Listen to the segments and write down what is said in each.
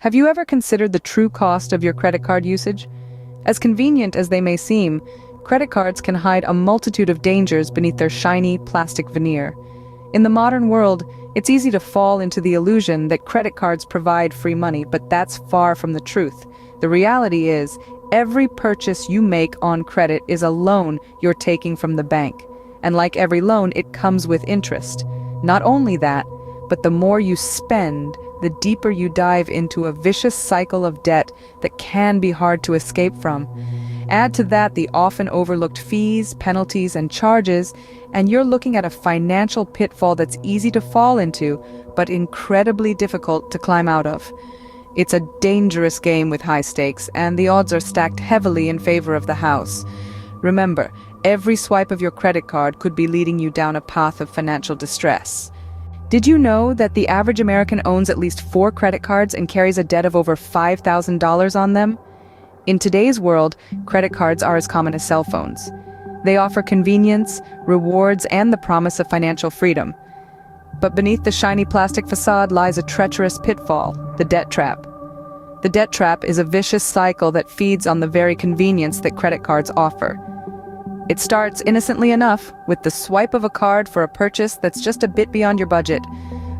Have you ever considered the true cost of your credit card usage? As convenient as they may seem, credit cards can hide a multitude of dangers beneath their shiny plastic veneer. In the modern world, it's easy to fall into the illusion that credit cards provide free money, but that's far from the truth. The reality is, every purchase you make on credit is a loan you're taking from the bank. And like every loan, it comes with interest. Not only that, but the more you spend, the deeper you dive into a vicious cycle of debt that can be hard to escape from. Add to that the often overlooked fees, penalties, and charges, and you're looking at a financial pitfall that's easy to fall into, but incredibly difficult to climb out of. It's a dangerous game with high stakes, and the odds are stacked heavily in favor of the house. Remember, every swipe of your credit card could be leading you down a path of financial distress. Did you know that the average American owns at least 4 credit cards and carries a debt of over $5,000 on them? In today's world, credit cards are as common as cell phones. They offer convenience, rewards, and the promise of financial freedom. But beneath the shiny plastic facade lies a treacherous pitfall, the debt trap. The debt trap is a vicious cycle that feeds on the very convenience that credit cards offer. It starts innocently enough, with the swipe of a card for a purchase that's just a bit beyond your budget.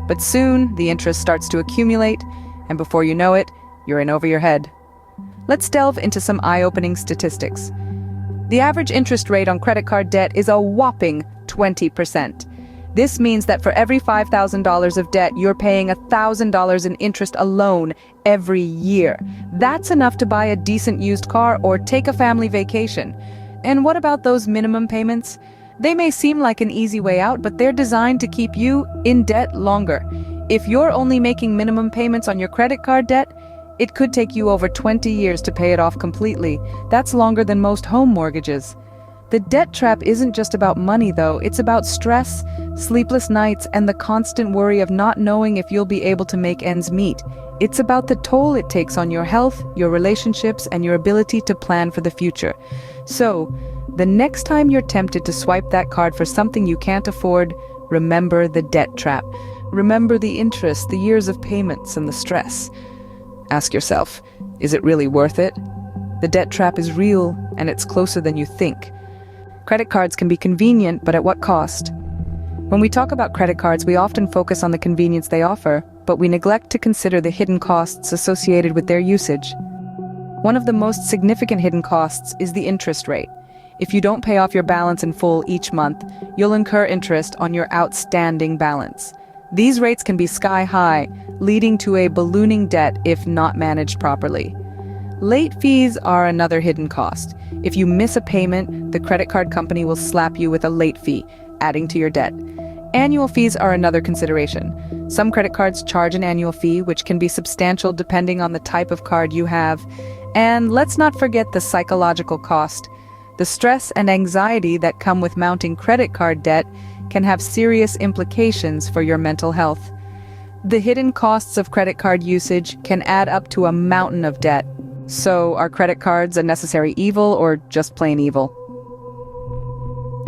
But soon, the interest starts to accumulate, and before you know it, you're in over your head. Let's delve into some eye-opening statistics. The average interest rate on credit card debt is a whopping 20%. This means that for every $5,000 of debt, you're paying $1,000 in interest alone every year. That's enough to buy a decent used car or take a family vacation. And what about those minimum payments? They may seem like an easy way out, but they're designed to keep you in debt longer. If you're only making minimum payments on your credit card debt, it could take you over 20 years to pay it off completely. That's longer than most home mortgages. The debt trap isn't just about money, though. It's about stress, sleepless nights, and the constant worry of not knowing if you'll be able to make ends meet. It's about the toll it takes on your health, your relationships, and your ability to plan for the future. So, the next time you're tempted to swipe that card for something you can't afford, remember the debt trap. Remember the interest, the years of payments, and the stress. Ask yourself, is it really worth it? The debt trap is real, and it's closer than you think. Credit cards can be convenient, but at what cost? When we talk about credit cards, we often focus on the convenience they offer, but we neglect to consider the hidden costs associated with their usage. One of the most significant hidden costs is the interest rate. If you don't pay off your balance in full each month, you'll incur interest on your outstanding balance. These rates can be sky high, leading to a ballooning debt if not managed properly. Late fees are another hidden cost. If you miss a payment, the credit card company will slap you with a late fee, adding to your debt. Annual fees are another consideration. Some credit cards charge an annual fee, which can be substantial depending on the type of card you have. And let's not forget the psychological cost. The stress and anxiety that come with mounting credit card debt can have serious implications for your mental health. The hidden costs of credit card usage can add up to a mountain of debt. So, are credit cards a necessary evil or just plain evil?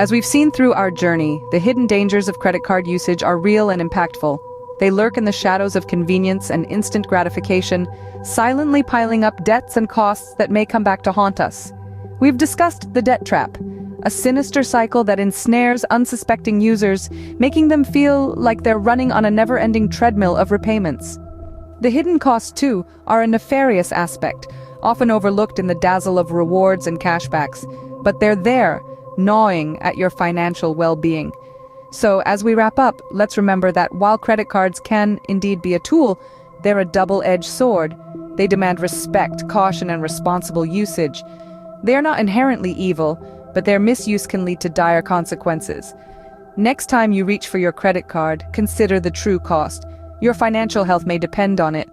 As we've seen through our journey, the hidden dangers of credit card usage are real and impactful. They lurk in the shadows of convenience and instant gratification, silently piling up debts and costs that may come back to haunt us. We've discussed the debt trap, a sinister cycle that ensnares unsuspecting users, making them feel like they're running on a never-ending treadmill of repayments. The hidden costs, too, are a nefarious aspect, often overlooked in the dazzle of rewards and cashbacks, but they're there, gnawing at your financial well-being. So, as we wrap up, let's remember that while credit cards can indeed be a tool, they're a double-edged sword. They demand respect, caution, and responsible usage. They are not inherently evil, but their misuse can lead to dire consequences. Next time you reach for your credit card, consider the true cost. Your financial health may depend on it.